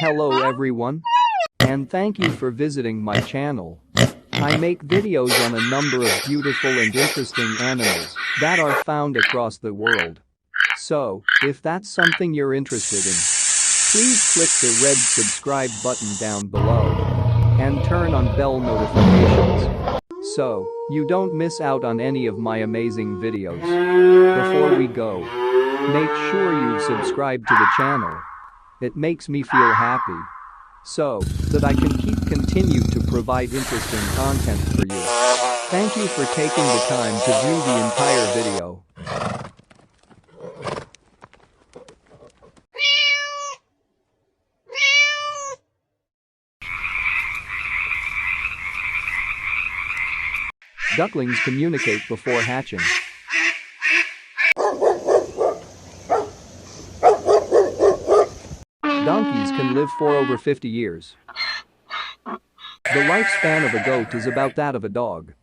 Hello everyone, and thank you for visiting my channel. I make videos on a number of beautiful and interesting animals that are found across the world. So, if that's something you're interested in, please click the red subscribe button down below and turn on bell notifications so you don't miss out on any of my amazing videos. Before we go, make sure you subscribe to the channel. It makes me feel happy so that I can continue to provide interesting content for you. Thank you for taking the time to view the entire video. Ducklings communicate before hatching. Donkeys can live for over 50 years. The lifespan of a goat is about that of a dog.